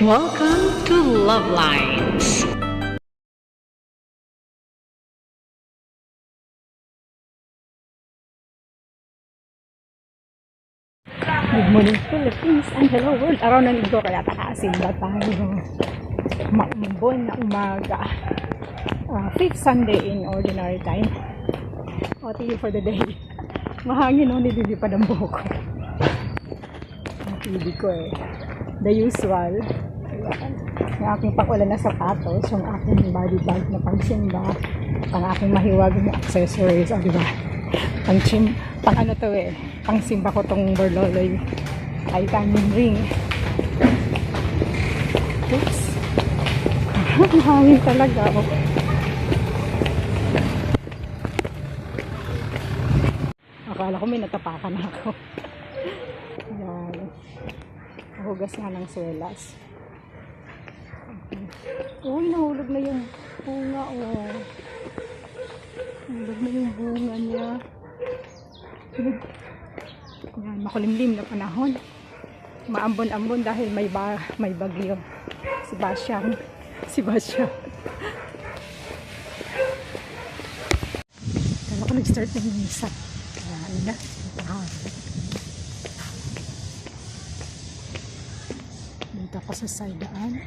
Welcome to Love Lines. Good morning Philippines and hello world. Araw na linggo kaya takasimba tayo. Maumbon na umaga. Fifth Sunday in ordinary time. OTU for the day. Mahangin o, nililipad ang buhok ko. Ang TV ko eh. The usual. Yung aking pang-ulan na sapatos, yung aking body bag na pagsimba, ang aking mahiwagang accessories, diba? Pang ano to eh, pang simba ko tong Borloloy titanium ring. Oops. Mahangin talaga oh. Akala ko may natapakan ako. Yan. Hugas nga ng swelas. Uy, nahulog na yung bunga oh. Nahulog na yung bunga niya. Yan, makulimlim na panahon. Maambon-ambon dahil may bagyo. Sebastian. Kala ko nag-start na yung misa. Ano na? Dito ako sa sidaan.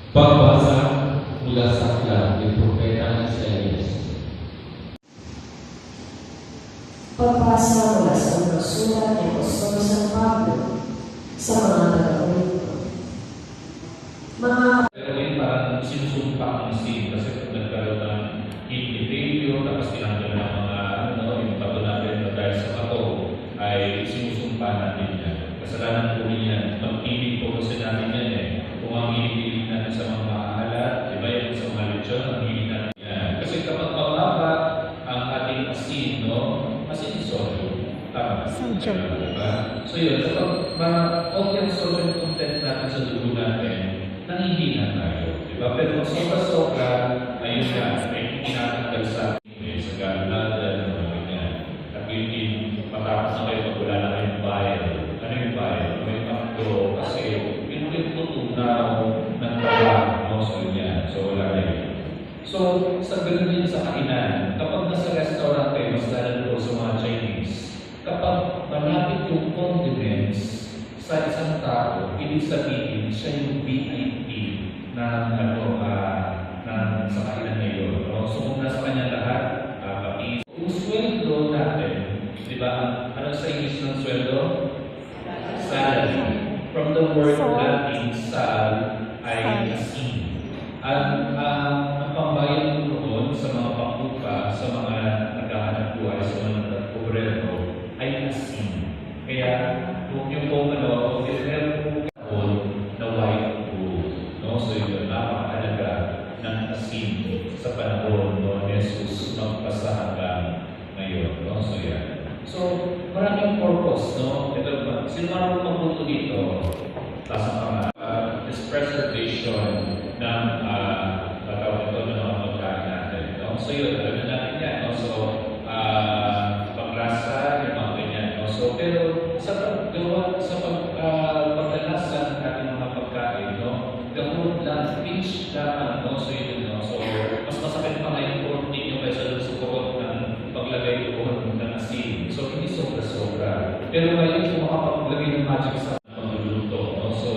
Pagbasa mula sa aklat ni Propeta Isaías. Pagbasa mula sa unang sulat ni Apostol San Pablo sa mga taga-Korinto. Pero yun parang sinusumpa ang sin kasi nagkaroon ng invitation tapos tinanggal ng mga yung bato natin na dahil sa bato ay sinusumpa natin yan. Kasalanan po yan. Pag-ibig po kasi natin yan eh. Kung ang hinihiling natin sa mga maalat, di ba yun sa mga lechon, ang hiling natin yan. Kasi kapag mababa ang ating asin, asin is sodium. Tama. Sodium. Diba? So yun, kapag okay ang sodium content natin sa dugo natin, nanghihina tayo. Diba? Pero kung sobra-sobra, ayun na, may kinatanggal sa atin, sa galada, ng mga ganyan. At yun, matapos na kayo pag wala na kayong bayad. Ano yung bayad? May takto, kasi yun yung tutunaw ng trabaho, so yan. So wala na yun. So, sa ganun din sa kainan, kapag nasa restaurant kayo, mas lalo sa mga Chinese, kapag malapit yung condiments sa isang tao, ibig sabihin, siya yung VIP ng sa kainan ngayon. So, kung nasa kanya lahat, pati. Yung sweldo natin, di ba, ano sa English ng sweldo? Salary. From the word Latin, sal, ay asin. At ang pambayad ko noon sa mga pakupa, sa mga naghahanap buhay, sa mga obrero, ay asin. Kaya, kung yung po, if meron po na white gold, so yun, napakahalaga ng asin sa panahon ni Jesus magpasahanggang ngayon. So yan. So, maraming purpose, Ito, sino marunong magpunto dito? Tasa is preservation ng tatawag ito ng mga pagkain natin. So yun, alam na natin yan. So, paglasa, yung mga ganyan. So, pero sa paggawa, sa paglalasa ng ating mga pagkain, gamot lang, pinch lamang, so yun, so mas masakit pa ngayon kung hindi nyo kaysa doon sa kurot ng paglagay doon ng asin. So, hindi sobra-sobra. Pero ngayon, kung makapaglagay ng magic sa pagluluto, so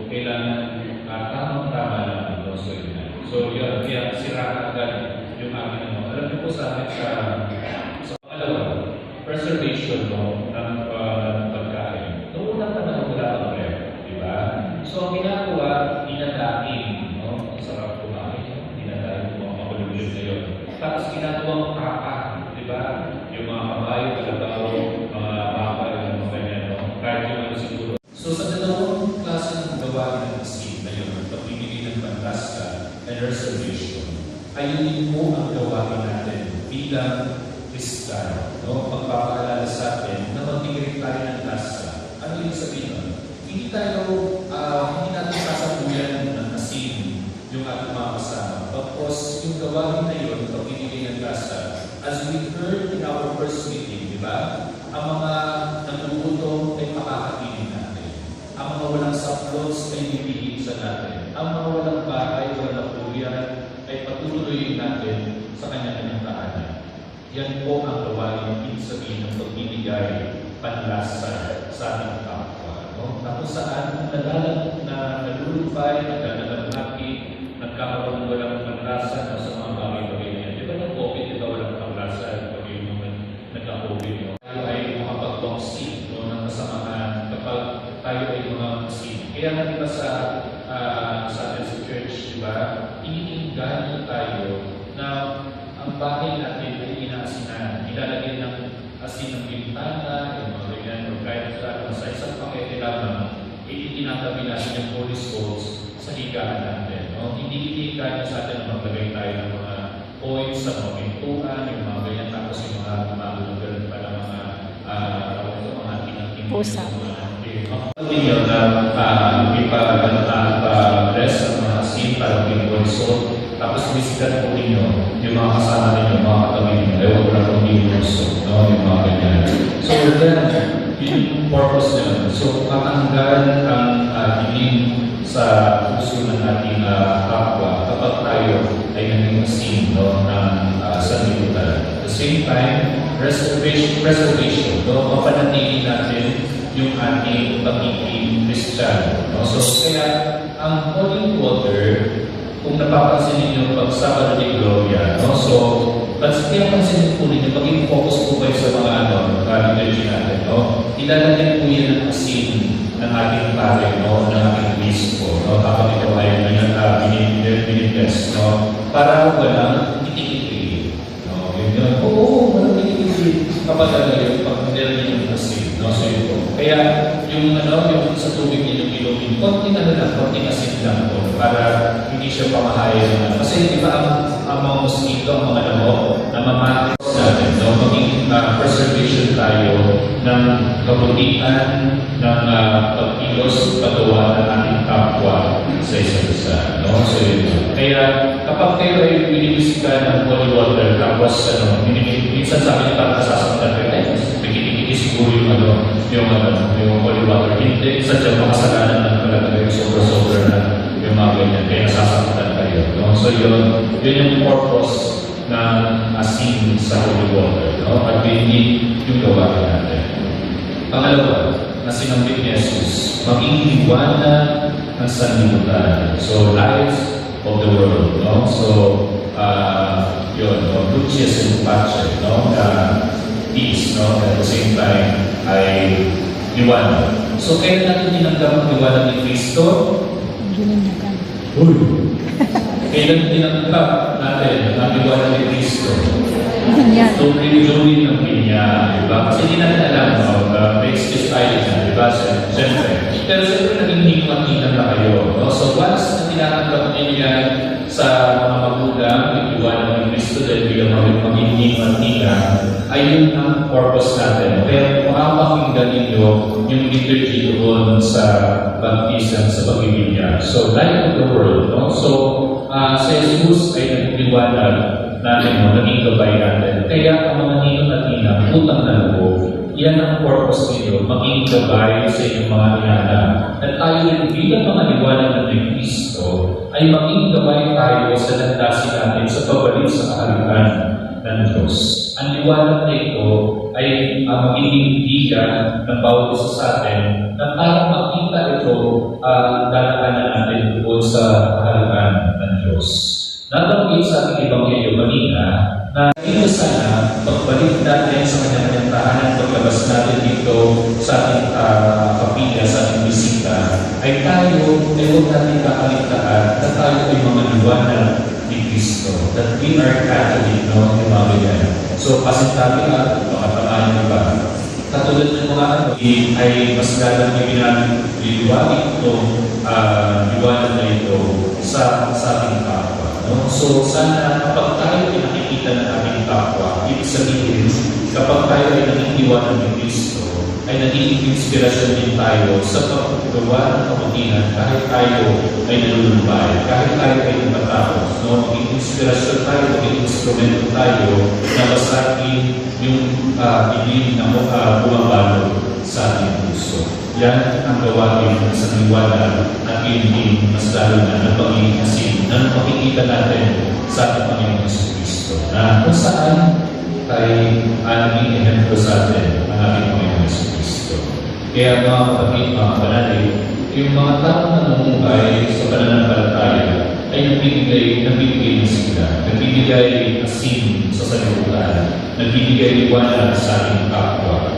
kailangan tamang-tama lang. So, yun. So, yun, kaya sira agad yung aking alam niyo po sa amin sa pangalawa, preservation ng pagkain. Noong unang panahon wala ang ref, di ba? So, ang ginagawa, dinadaing, sarap kumain, dinadaing po ang makulubulog na yun. Tapos ginagawang kaka, di ba? Yung mga kabayo, kalabaw, mga baka, yung ayun din po ang gawain natin bilang Kristiyano. No? Pagpapaalala sa atin na magtigil tayo ng lasa. Ano yung sabihin nun? Hindi natin sasabuyan ng asin yung ating mga kasama. Tapos, yung gawain na yun, pagbibigay ng lasa, as we heard in our first meeting, di ba? Ang mga nagugutom ay pakakainin natin. Ang mga walang saplots ay bibigyan natin. Ang mga walang bahay, walang kuya, ay patuloyin natin sa kanya-kanyang tahanan. Yan po ang gawain, ibig sabihin ng pagbibigay panlasa sa ating kapwa. No? Na kung saan nalulupay, nagdadalamhati, nagkakaroon ng walang panlasa sa mga bagay-bagay na yan. Di ba ng COVID, di ba walang panlasa? Pag yung mga nagka-COVID, no? Tayo ay makapag-toxic, no, ng kasamahan kapag tayo ay mga sin. Kaya nga di ba sa atin sa church, di ba, iniingan tayo na ang bahay natin ay inaasinan. Ilalagay ng asin ng bintana, yung mga ganyan, o kahit sa isang pakete lamang, itinatabi natin yung Holy Ghost sa higaan natin. No? Hindi iniingan sa atin na maglagay tayo ng mga points sa mga pintuan, yung mga ganyan, tapos yung mga magulugan para mga pusa. Ninyo na ipa-dress ang mga asin para mag-consult. Tapos bisikat po ninyo yung mga kasama ninyo, mga katabi ninyo. Ewan ko na kung hindi no? Yung mga ganyan. So then, yun yung purpose nila. So matanggal ang hiling sa puso ng ating kapwa kapag tayo ay naging asin, no, ng sanlibutan. At the same time, preservation, no? Mapanatili natin yung ating pagiging Kristiyano. No? So kaya ang holy water, kung napapansin ninyo pag Sabado de Gloria, no? So, kaya pansin po ninyo, maging focus po kayo sa mga liturgy natin, no? Ilalagay po yan ng asin ng ating pare, no? Ng ating bispo, no? Kapag ito ay binibes, no? Para walang itikiti, no? Yun. Oo, walang itikiti. Kapag yun, pag meron yung asin, no? So, yun po. Kaya, yung sa tubig ninyo ilumin, konting asin lang po, para hindi siya pamahaya. Kasi di ba ang mga mosquito, ang mga lamok, na mamatis natin, no? Maging preservation tayo ng kabutihan, ng pagkilos, patuwa ng ating kapwa sa isa't isa. No? So, kaya kapag kayo ay binibisika ng holy water, tapos minsan sabi niya parang nasasaktan kayo, ay siguro yung holy water. Hindi, sadyang makasalanan ng talaga yung sobra-sobra na yung mga ganyan, kaya nasasaktan kayo. No? So yun yung purpose ng asin sa holy water. No? At hindi yung gawain natin. Pangalawa, na sinambit ni Jesus, maging liwanag ng sanlibutan. So, light of the world. No? So, yun, luces and pace, no? Peace, no? At the same time, ay liwanag. So, kaya natin tinanggap ang liwanag ni Kristo? Kailan tinanggap natin ang liwanag ni Kristo? So, rin ng pinya, diba? Kasi hindi natin alam, excuse tayo dyan, diba? Siyempre. Pero siyempre, naging hingmat-hingan na kayo. No? So, once na tinatanggap ninyo yan sa mga magulang, yung liwanag ni Kristo, dahil bilang maging hingmat-hingan, ayun ang purpose natin. Kaya makapakinggan ninyo yung liturgy doon sa baptism, sa pag-ibigyan. So, light of the world. No? So, sa Jesus ay nagliwanag natin, naging gabay natin. Kaya ang mga ninong at ninang, utang na loob, yan ang purpose nito, maging gabay sa inyong mga inana. At tayo rin bilang mga liwanag ng Kristo, ay maging gabay tayo sa landasin natin sa pabalik sa kaharian ng Diyos. Ang liwanag na ito ay magiging diyan ng bawat isa sa atin na para makita ito dadaanan natin doon sa kaharian ng Diyos. Nabanggit sa ating Ebanghelyo kanina na dito sana pagbalik natin sa kanyang tahanan, paglabas natin dito sa ating kapilya, sa ating bisita, ay tayo ay huwag natin kakaligtaan na tayo ay mga liwanag ni Kristo. That we are Catholic, no? Yung mga ganyan. So, pasintabi natin, makatamaan nyo ba? Katulad ng mga ay mas galang yung liwanag itong liwanag na ito sa ating kapwa. No? So sana kapag tayo ay nakikita ng ating kapwa, ibig sabihin, kapag tayo ay nakikita ng Kristo, ay nagiging inspirasyon din tayo sa paggawa ng kabutihan kahit tayo ay nalulumbay, kahit tayo ay matapos. No? Maging inspirasyon tayo, maging instrumento tayo na basahin yung hindi na bumabalo sa ating puso. Yan ang gawain ng isang liwanag at hindi mas lalo na ng pagiging asin na makikita natin sa ating Panginoon Kristo. Na kung saan ay naging ehemplo sa atin ang ating Panginoon Kristo. Kaya mga kapatid, mga kapanalig, yung mga taong nanunungay sa pananampalataya ay nagbibigay ng sigla, nagbibigay asin sa salibutan, nagbibigay liwanag sa ating kapwa.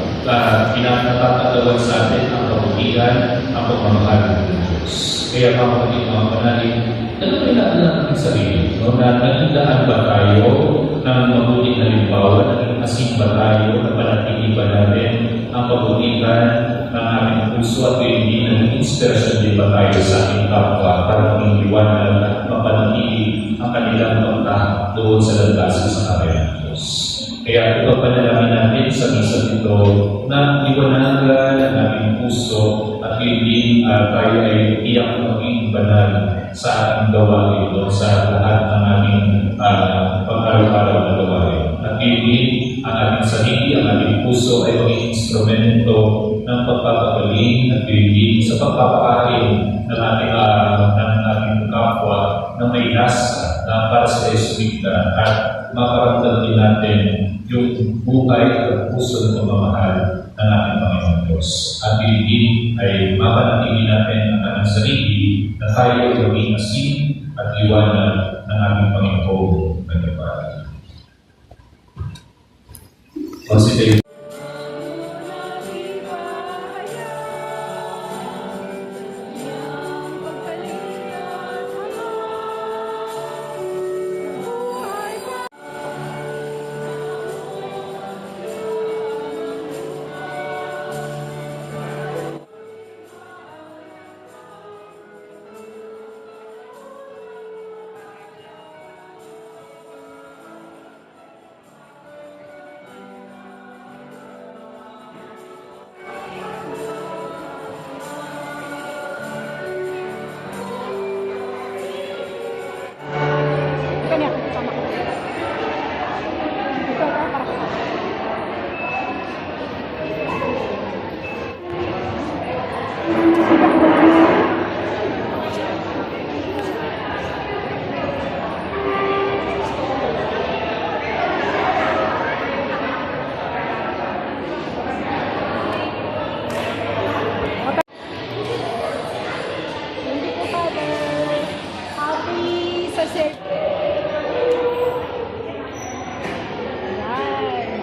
Pinapatatatawan sa atin ang kabutihan, ang pagmamahal ng Diyos. Kaya mga kapatid, mga kapanalig, tanongin natin ang ating sarili, no? Na nagindaan ba tayo ng mabuting halimbawa, naging asin ba tayo, na panatili ba natin ang kabutihan ng aming puso at hindi naging inspirasyon din ba tayo sa ating kapwa para maging liwanag at mapanatili ang kanilang pagtahak doon sa landas sa karya ng Diyos. Kaya ito panalangin natin sa misa ito na liwanagan ang ating puso at hindi tayo ay tiyak maging banal sa ating gawain o sa lahat ng ating pag-araw-araw na gawain. At hindi ang ating sarili, ang ating puso ay maging instrumento ng pagpapagaling at hindi sa pagpapakain ng ating kapwa na may lasa na para sa Eswita at makaramdam din natin yung buhay at puso ng pamamahal ng ating Panginoon Diyos. At hindi ay mapanatili natin ang ating sarili na tayo ay maging asin at liwanag ng ating Panginoon ng Panginoon. Consider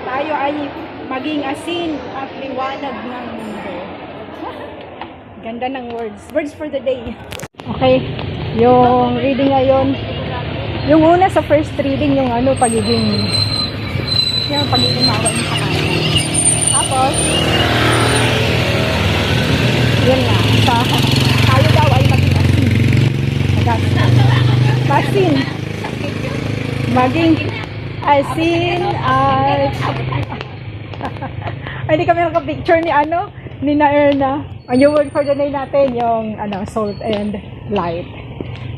tayo ay maging asin at liwanag ng mundo. Ganda ng words. Words for the day. Okay, yung reading ngayon, yung una sa first reading, yung pagiging mawain sa kanya. Tapos, yun nga, tayo daw ay maging asin. Asin. Maging asin at hindi kami nakapicture ni Naerna. Yung word for the day natin, yung salt and light.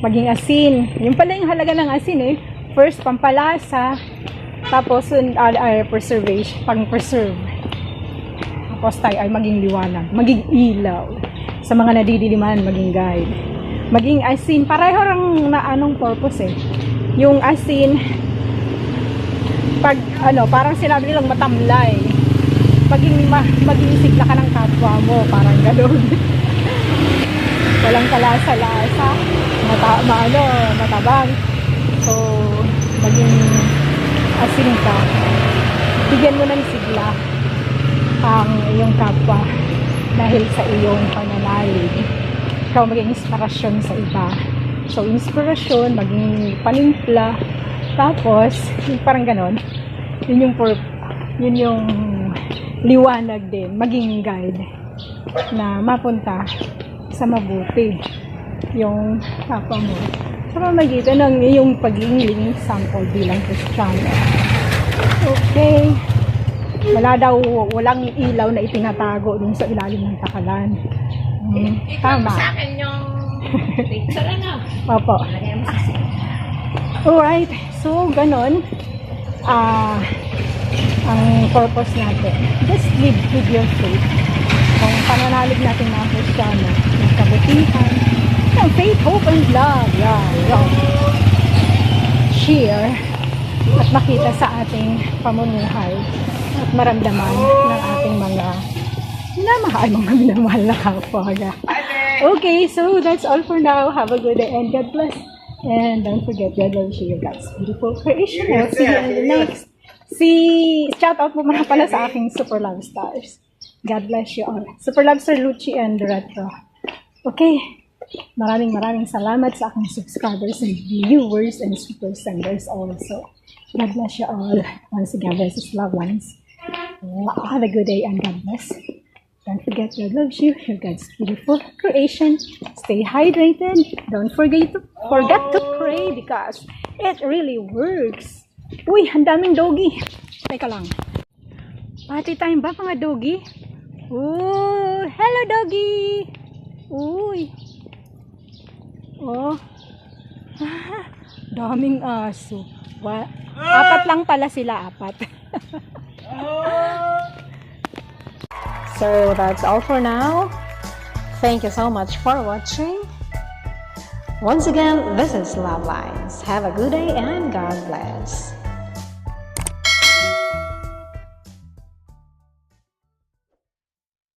Maging asin. Yung pala yung halaga ng asin First, pampalasa. Tapos, preservation, pang-preserve. Tapos tayo ay maging liwanag, maging ilaw. Sa mga nadidiliman, maging guide. Maging asin. Pareho lang na purpose Yung asin, pag parang sinabi nilang matamlay. Maging sigla ka ng kapwa mo, parang gano'n. Walang kalasa-lasa, matabang. So, maging asin ka. Bigyan mo ng sigla ang iyong kapwa dahil sa iyong pananalig. Ikaw maging inspirasyon sa iba. So, inspirasyon, maging panimpla. Tapos, parang gano'n. Yun yung liwanag din, maging guide na mapunta sa mabuti yung kapwa mo. sa pamagitan ng iyong pagiging sample bilang Kristiyano. Okay. Walang ilaw na itinatago dun sa ilalim ng takalan. Tama. Sa akin yung picture ano. Opo. Alright. So, ganon. Ang purpose natin. Just live with your faith. Kung pananalig natin mga Kristiyano, ng kabutihan, ng faith, hope, and love. Yan. Share at makita sa ating pamumuhay at maramdaman ng ating mga minamahal na kapwa. Okay, so that's all for now. Have a good day and God bless. And don't forget, God loves you, God's beautiful creation. I'll see you in the next. Shout out po muna pala sa aking Super Love Stars. God bless you all. Super Love Sir Lucci and Retro. Okay. Maraming salamat sa aking subscribers and viewers and super senders also. God bless you all. Once again, this is Love Lines. Have a good day and God bless. Don't forget, God loves you. You're God's beautiful creation. Stay hydrated. Don't forget to pray because it really works. Uy, ang daming doggy. Teka lang. Party time ba mga doggy? Ooh, hello doggy. Uy. Oh. Daming aso. Apat lang pala sila, apat. So that's all for now. Thank you so much for watching. Once again, this is Love Lines. Have a good day and God bless.